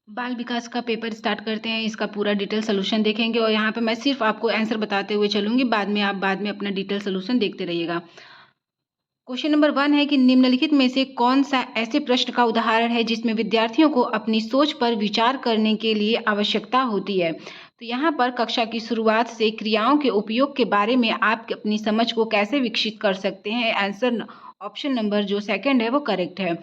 बाल विकास का paper start करते हैं। इसका पूरा डिटेल सॉल्यूशन देखेंगे और यहाँ पे मैं सिर्फ आपको आंसर बताते हुए चलूँगी, बाद में अपना डिटेल सॉल्यूशन देखते रहिएगा। क्वेश्चन नंबर 1 है कि निम्नलिखित में से कौन-सा ऐसे प्रश्न का उदाहरण है जिसमें विद्यार्थियों को अपनी सोच पर विचार करने के लिए आवश्यकता होती है? तो यहाँ पर कक्षा की शुरुआत से क्रियाओं के उपयोग के बारे में आप अपनी समझ को कैसे विकसित कर सकते हैं? ऑप्शन नंबर जो सेकंड है वो करेक्ट है।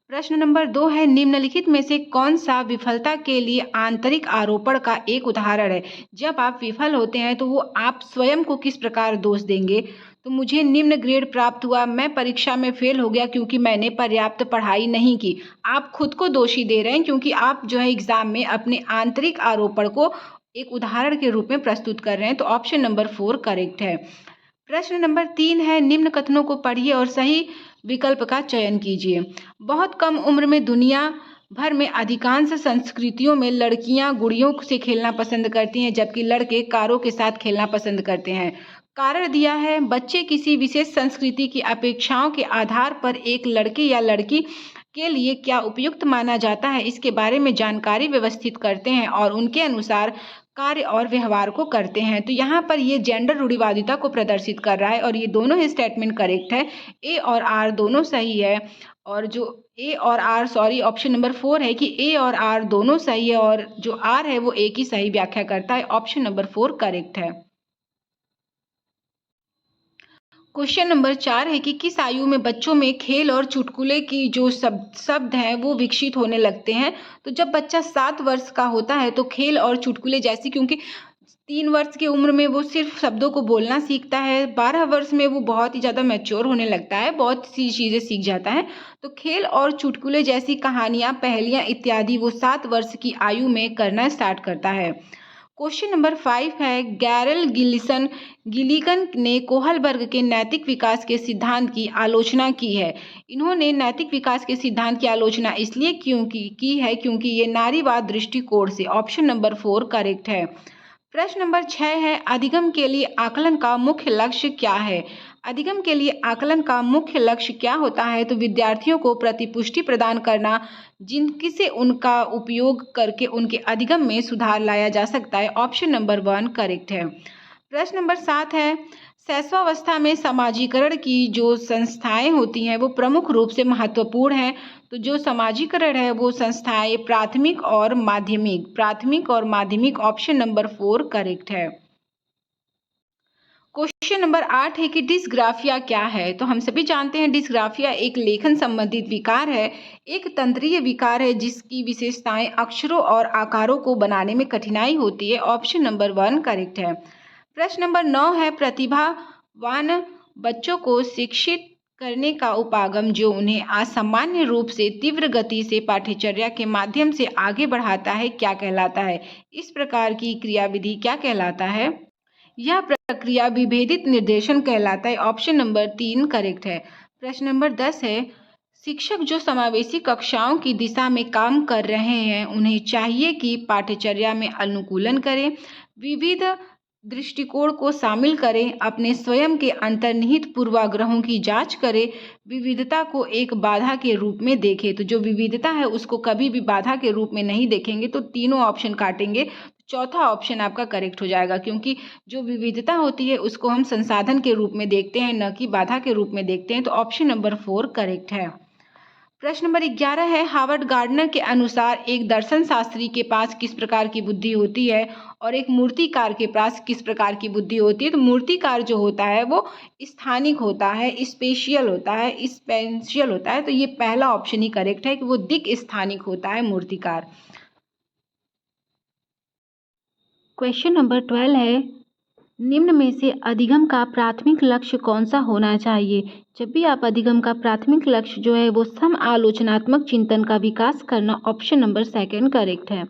प्रश्न नंबर 2 है निम्नलिखित में से कौन-सा विफलता के लिए आंतरिक आरोपण का एक उदाहरण है? जब आप विफल होते हैं तो वो आप स्वयं को किस प्रकार दोष देंगे? तो मुझे निम्न ग्रेड प्राप्त हुआ, मैं परीक्षा में फेल हो गया क्योंकि मैंने पर्याप्त पढ़ाई नहीं की। आप खुद को दोषी दे रहे हैं क्योंकि आप जो है एग्जाम में अपने आंतरिक आरोपण को एक उदाहरण के रूप में प्रस्तुत कर रहे हैं। तो ऑप्शन नंबर 4 करेक्ट है। प्रश्न नंबर 3 है निम्न कथनों को पढ़िए और सही विकल्प का चयन कीजिए। बहुत कम उम्र में दुनिया भर में अधिकांश संस्कृतियों में लड़कियां गुड़ियों से खेलना पसंद करती हैं जबकि लड़के कारों के साथ खेलना पसंद करते हैं। कारण दिया है बच्चे किसी विशेष संस्कृति की अपेक्षाओं के आधार पर एक लड़के या लड़की के लिए क्या उपयुक्त माना जाता है इसके बारे में जानकारी व्यवस्थित करते हैं और उनके अनुसार कार्य और व्यवहार को करते हैं। तो यहाँ पर ये जेंडर रूढ़िवादिता को प्रदर्शित कर रहा है और ये दोनों ही स्टेटमेंट करेक्ट है। ए और आर दोनों सही है और जो ए और आर सॉरी ऑप्शन नंबर 4 है कि ए और आर दोनों सही है और जो आर है वो ए की सही व्याख्या करता है। ऑप्शन नंबर 4 करेक्ट है। क्वेश्चन नंबर 4 है कि किस आयु में बच्चों में खेल और चुटकुले की जो शब्द हैं वो विकसित होने लगते हैं? तो जब बच्चा 7 वर्ष का होता है तो खेल और चुटकुले जैसी क्योंकि 3 वर्ष की उम्र में वो सिर्फ शब्दों को बोलना सीखता है, 12 वर्ष में वो बहुत ही ज़्यादा मैच्योर होने लगता है, बहुत सी चीज़ें सीख जाता है। तो खेल और चुटकुले जैसी कहानियाँ, पहेलियाँ इत्यादि वो 7 वर्ष की आयु में करना स्टार्ट करता है। क्वेश्चन नंबर 5 है गैरल गिलिगन ने कोहलबर्ग के नैतिक विकास के सिद्धांत की आलोचना की है। इन्होंने नैतिक विकास के सिद्धांत की आलोचना इसलिए की है क्योंकि ये नारीवाद दृष्टिकोण से। ऑप्शन नंबर 4 करेक्ट है। प्रश्न नंबर 6 है अधिगम के लिए आकलन का मुख्य लक्ष्य क्या है? अधिगम के लिए आकलन का मुख्य लक्ष्य क्या होता है? तो विद्यार्थियों को प्रतिपुष्टि प्रदान करना जिनसे उनका उपयोग करके उनके अधिगम में सुधार लाया जा सकता है। ऑप्शन नंबर 1 करेक्ट है। प्रश्न नंबर 7 है शैशवावस्था में समाजीकरण की जो संस्थाएं होती हैं वो प्रमुख रूप से महत्वपूर्ण हैं। तो जो समाजीकरण है वो संस्थाएं प्राथमिक और माध्यमिक ऑप्शन नंबर 4 करेक्ट है। क्वेश्चन नंबर 8 है कि डिस्ग्राफिया क्या है? तो हम सभी जानते हैं डिस्ग्राफिया एक लेखन संबंधित विकार है, एक तंत्रीय विकार है जिसकी विशेषताएं अक्षरों और आकारों को बनाने में कठिनाई होती है। ऑप्शन नंबर 1 करेक्ट है। प्रश्न नंबर 9 है प्रतिभावान बच्चों को शिक्षित करने का उपागम जो उन्हें असामान्य रूप से तीव्र गति से पाठ्यचर्या के माध्यम से आगे बढ़ाता है क्या कहलाता है? इस प्रकार की क्रियाविधि क्या कहलाता है? यह प्रक्रिया विभेदित निर्देशन कहलाता है। ऑप्शन नंबर 3 करेक्ट है। प्रश्न नंबर 10 है शिक्षक जो समावेशी कक्षाओं की दिशा में काम कर रहे हैं उन्हें चाहिए कि पाठ्यचर्या में अनुकूलन करें, विविध दृष्टिकोण को शामिल करें, अपने स्वयं के अंतर्निहित पूर्वाग्रहों की जांच करें, विविधता को एक बाधा के रूप में देखें। तो जो विविधता है उसको कभी भी बाधा के रूप में नहीं देखेंगे तो तीनों ऑप्शन काटेंगे। चौथा ऑप्शन आपका करेक्ट हो जाएगा क्योंकि जो विविधता होती है उसको हम संसाधन के रूप में देखते हैं न कि बाधा के रूप में देखते हैं। तो ऑप्शन नंबर 4 करेक्ट है। प्रश्न नंबर 11 है हार्वर्ड गार्डनर के अनुसार एक दर्शन शास्त्री के पास किस प्रकार की बुद्धि होती है और एक मूर्तिकार के पास किस प्रकार की बुद्धि होती है? तो मूर्तिकार जो होता है वो स्थानिक होता है, स्पेशियल होता है। तो ये पहला ऑप्शन ही करेक्ट है कि वो दिक् स्थानिक होता है मूर्तिकार। क्वेश्चन नंबर 12 है निम्न में से अधिगम का प्राथमिक लक्ष्य कौन सा होना चाहिए? जब भी आप अधिगम का प्राथमिक लक्ष्य जो है वो सम आलोचनात्मक चिंतन का विकास करना। ऑप्शन नंबर 2 करेक्ट है।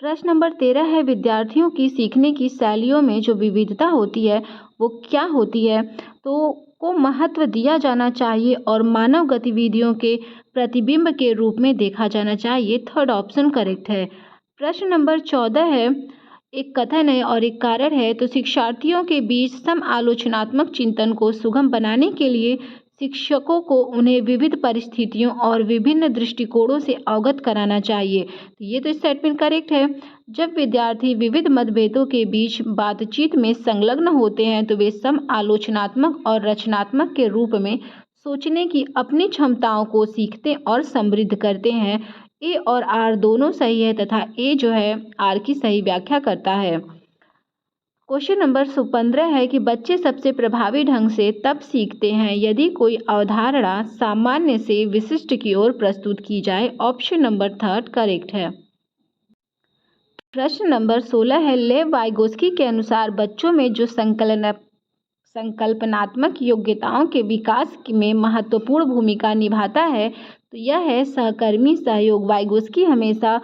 प्रश्न नंबर 13 है विद्यार्थियों की सीखने की शैलियों में जो विविधता होती है वो क्या होती है? तो को महत्व दिया जाना चाहिए और मानव गतिविधियों के प्रतिबिंब के रूप में देखा जाना चाहिए। थर्ड ऑप्शन करेक्ट है। प्रश्न नंबर 14 है एक कथन है और एक कारण है। तो शिक्षार्थियों के बीच सम आलोचनात्मक चिंतन को सुगम बनाने के लिए शिक्षकों को उन्हें विविध परिस्थितियों और विभिन्न दृष्टिकोणों से अवगत कराना चाहिए। तो ये तो स्टेटमेंट करेक्ट है। जब विद्यार्थी विविध मतभेदों के बीच बातचीत में संलग्न होते हैं तो वे सम आलोचनात्मक और रचनात्मक के रूप में सोचने की अपनी क्षमताओं को सीखते और समृद्ध करते हैं। ए और आर दोनों सही है तथा ए जो है आर की सही व्याख्या करता है। क्वेश्चन नंबर 15 है कि बच्चे सबसे प्रभावी ढंग से तब सीखते हैं यदि कोई अवधारणा सामान्य से विशिष्ट की ओर प्रस्तुत की जाए। ऑप्शन नंबर 3 करेक्ट है। प्रश्न नंबर 16 है लेव वाइगोस्की के अनुसार बच्चों में जो संकल्पनात्मक योग्यताओं के विकास में महत्वपूर्ण भूमिका निभाता है तो यह है सहकर्मी सहयोग। वाइगोस्की हमेशा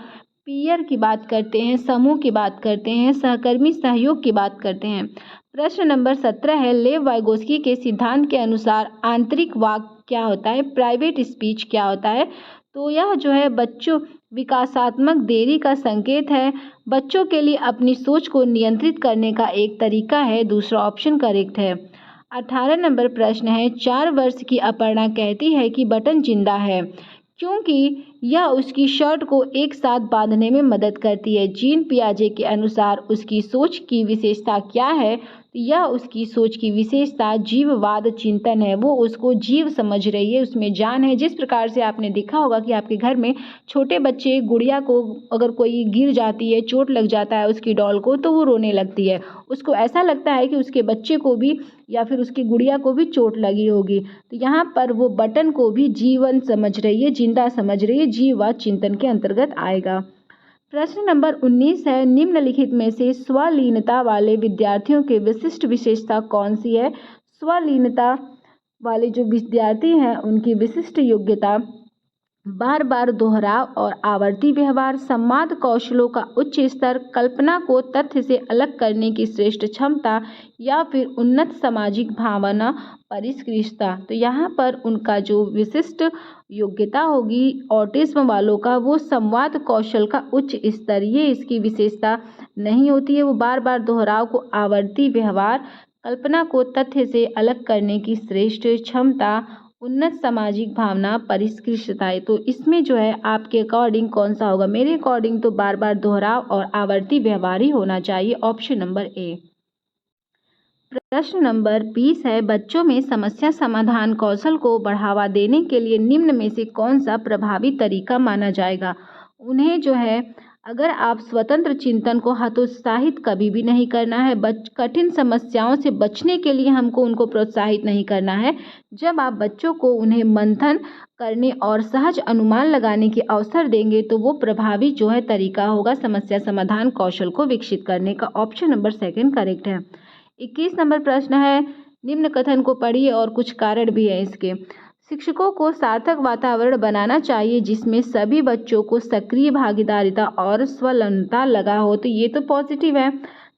पीयर की बात करते हैं, समूह की बात करते हैं, सहकर्मी सहयोग की बात करते हैं। प्रश्न नंबर 17 है लेव वाइगोस्की के सिद्धांत के अनुसार आंतरिक वाक क्या होता है, प्राइवेट स्पीच क्या होता है। तो यह जो है बच्चों विकासात्मक देरी का संकेत है, बच्चों के लिए अपनी सोच को नियंत्रित करने का एक तरीका है। दूसरा ऑप्शन करेक्ट है। 18 नंबर प्रश्न है 4 वर्ष की अपर्णा कहती है कि बटन जिंदा है क्योंकि यह उसकी शर्ट को एक साथ बांधने में मदद करती है। जीन पियाजे के अनुसार उसकी सोच की विशेषता क्या है। तो यह उसकी सोच की विशेषता जीववाद चिंतन है। वो उसको जीव समझ रही है, उसमें जान है। जिस प्रकार से आपने देखा होगा कि आपके घर में छोटे बच्चे गुड़िया को अगर कोई गिर जाती है, चोट लग जाता है उसकी डॉल को, तो वो रोने लगती है। उसको ऐसा लगता है कि उसके बच्चे को भी या फिर उसकी गुड़िया को भी चोट लगी होगी। तो यहाँ पर वो बटन को भी जीवन समझ रही है, जिंदा समझ रही है, जीववाद चिंतन के अंतर्गत आएगा। प्रश्न नंबर 19 है निम्नलिखित में से स्वलीनता वाले विद्यार्थियों के विशिष्ट विशेषता कौन सी है। स्वलीनता वाले जो विद्यार्थी हैं उनकी विशिष्ट योग्यता बार बार दोहराव और आवर्ती व्यवहार, संवाद कौशलों का उच्च स्तर, कल्पना को तथ्य से अलग करने की श्रेष्ठ क्षमता या फिर उन्नत सामाजिक भावना परिष्कृतता। तो यहाँ पर उनका जो विशिष्ट योग्यता होगी ऑटिज्म वालों का वो संवाद कौशल का उच्च स्तर, ये इसकी विशेषता नहीं होती है। वो बार बार दोहराव को आवर्ती व्यवहार, कल्पना को तथ्य से अलग करने की श्रेष्ठ क्षमता, उन्नत सामाजिक भावना परिष्कृतता है। तो इसमें जो है आपके अकॉर्डिंग कौन सा होगा। मेरे अकॉर्डिंग तो बार बार दोहराव और आवर्ती व्यवहार ही होना चाहिए। Option number A. प्रश्न नंबर 20 है बच्चों में समस्या समाधान कौशल को बढ़ावा देने के लिए निम्न में से कौन सा प्रभावी तरीका माना जाएगा। उन्हें जो है अगर आप स्वतंत्र चिंतन को हतोत्साहित कभी भी नहीं करना है। कठिन समस्याओं से बचने के लिए हमको उनको प्रोत्साहित नहीं करना है। जब आप बच्चों को उन्हें मंथन करने और सहज अनुमान लगाने के अवसर देंगे तो वो प्रभावी जो है तरीका होगा समस्या समाधान कौशल को विकसित करने का। ऑप्शन नंबर 2 करेक्ट है। 21 नंबर प्रश्न है निम्न कथन को पढ़िए और कुछ कारण भी है इसके। शिक्षकों को सार्थक वातावरण बनाना चाहिए जिसमें सभी बच्चों को सक्रिय भागीदारिता और स्वलनता लगा हो। तो ये तो पॉजिटिव है।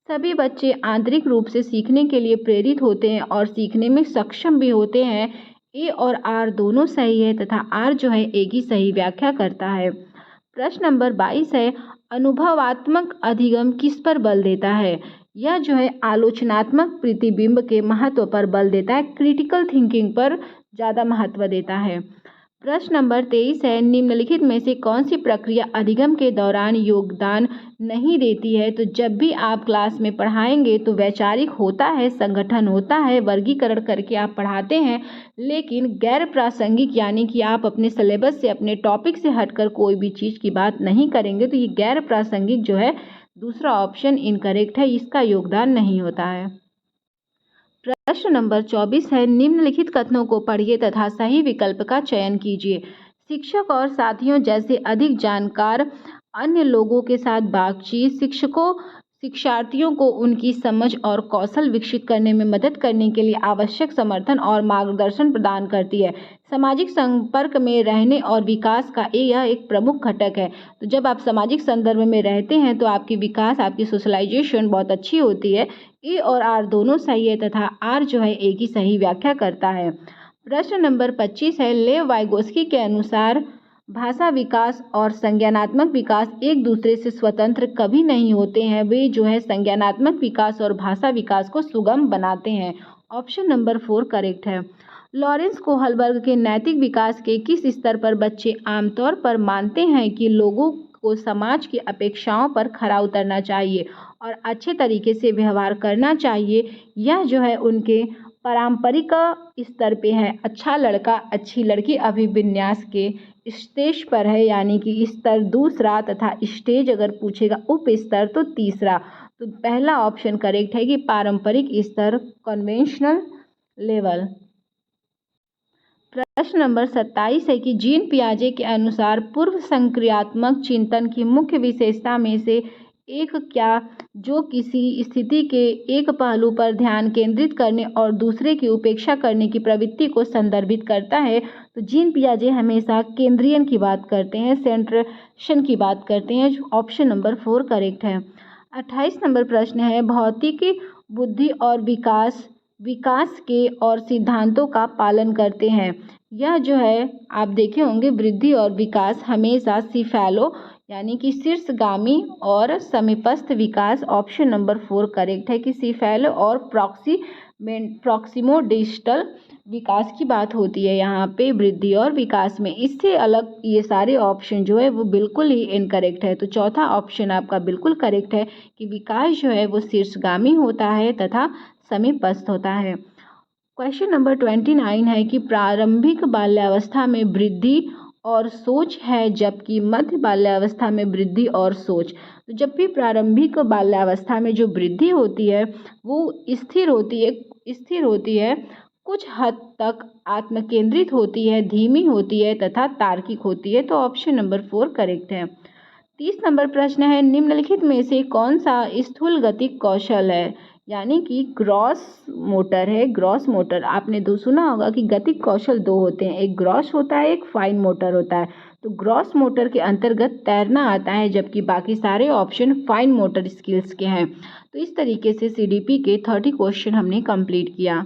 सभी बच्चे आंतरिक रूप से सीखने के लिए प्रेरित होते हैं और सीखने में सक्षम भी होते हैं। ए और आर दोनों सही है तथा आर जो है ए की सही व्याख्या करता है। प्रश्न नंबर 22 है अनुभवात्मक अधिगम किस पर बल देता है। यह जो है आलोचनात्मक प्रतिबिंब के महत्व पर बल देता है, क्रिटिकल थिंकिंग पर ज़्यादा महत्व देता है। प्रश्न नंबर 23 है निम्नलिखित में से कौन सी प्रक्रिया अधिगम के दौरान योगदान नहीं देती है। तो जब भी आप क्लास में पढ़ाएंगे तो वैचारिक होता है, संगठन होता है, वर्गीकरण करके आप पढ़ाते हैं, लेकिन गैर प्रासंगिक यानी कि आप अपने सिलेबस से अपने टॉपिक से हटकर कोई भी चीज़ की बात नहीं करेंगे तो ये गैर प्रासंगिक जो है दूसरा ऑप्शन इनकरेक्ट है, इसका योगदान नहीं होता है। प्रश्न नंबर 24 है निम्नलिखित कथनों को पढ़िए तथा सही विकल्प का चयन कीजिए। शिक्षक और साथियों जैसे अधिक जानकार अन्य लोगों के साथ बातचीत शिक्षार्थियों को उनकी समझ और कौशल विकसित करने में मदद करने के लिए आवश्यक समर्थन और मार्गदर्शन प्रदान करती है। सामाजिक संपर्क में रहने और विकास का यह एक प्रमुख घटक है। तो जब आप सामाजिक संदर्भ में रहते हैं तो आपकी विकास, आपकी सोशलाइजेशन बहुत अच्छी होती है। ए और आर दोनों सही है तथा आर जो है ए की सही व्याख्या करता है। प्रश्न नंबर 25 है लेव वाइगोस्की के अनुसार भाषा विकास और संज्ञानात्मक विकास एक दूसरे से स्वतंत्र कभी नहीं होते हैं। वे जो है संज्ञानात्मक विकास और भाषा विकास को सुगम बनाते हैं। ऑप्शन नंबर 4 करेक्ट है। लॉरेंस कोहलबर्ग के नैतिक विकास के किस स्तर पर बच्चे आमतौर पर मानते हैं कि लोगों को समाज की अपेक्षाओं पर खरा उतरना चाहिए और अच्छे तरीके से व्यवहार करना चाहिए। यह जो है उनके पारंपरिक स्तर पे है। अच्छा लड़का अच्छी लड़की अभिविन्यास के स्टेज पर है, यानी कि स्तर दूसरा, तथा स्टेज अगर पूछेगा उप स्तर तो तीसरा। तो पहला ऑप्शन करेक्ट है कि पारंपरिक स्तर, कन्वेंशनल लेवल। प्रश्न नंबर 27 है कि जीन पियाजे के अनुसार पूर्व संक्रियात्मक चिंतन की मुख्य विशेषता में से एक क्या जो किसी स्थिति के एक पहलू पर ध्यान केंद्रित करने और दूसरे की उपेक्षा करने की प्रवृत्ति को संदर्भित करता है। तो जीन पियाजे हमेशा केंद्रीयन की बात करते हैं, सेंट्रेशन की बात करते हैं। ऑप्शन नंबर 4 करेक्ट है। 28 नंबर प्रश्न है भौतिक बुद्धि और विकास के और सिद्धांतों का पालन करते हैं। यह जो है आप देखे होंगे वृद्धि और विकास हमेशा सिफेलो यानी कि शीर्षगामी और समीपस्थ विकास। ऑप्शन नंबर 4 करेक्ट है कि सिफेलो और प्रॉक्सिमोडिस्टल विकास की बात होती है यहाँ पे वृद्धि और विकास में। इससे अलग ये सारे ऑप्शन जो है वो बिल्कुल ही इनकरेक्ट है। तो चौथा ऑप्शन आपका बिल्कुल करेक्ट है कि विकास जो है वो शीर्षगामी होता है तथा समीपस्थ होता है। क्वेश्चन नंबर 29 है कि प्रारंभिक बाल्यावस्था में वृद्धि और सोच है जबकि मध्य बाल्यावस्था में वृद्धि और सोच। तो जब भी प्रारंभिक बाल्यावस्था में जो वृद्धि होती है वो स्थिर होती है, कुछ हद तक आत्मकेंद्रित होती है, धीमी होती है तथा तार्किक होती है। तो ऑप्शन नंबर 4 करेक्ट है। 30 नंबर प्रश्न है निम्नलिखित में से कौन सा स्थूल गतिक कौशल है, यानी कि ग्रॉस मोटर है। ग्रॉस मोटर आपने सुना होगा कि गतिक कौशल दो होते हैं, एक ग्रॉस होता है, एक फाइन मोटर होता है। तो ग्रॉस मोटर के अंतर्गत तैरना आता है जबकि बाकी सारे ऑप्शन फाइन मोटर स्किल्स के हैं। तो इस तरीके से CDP के 30 क्वेश्चन हमने कंप्लीट किया।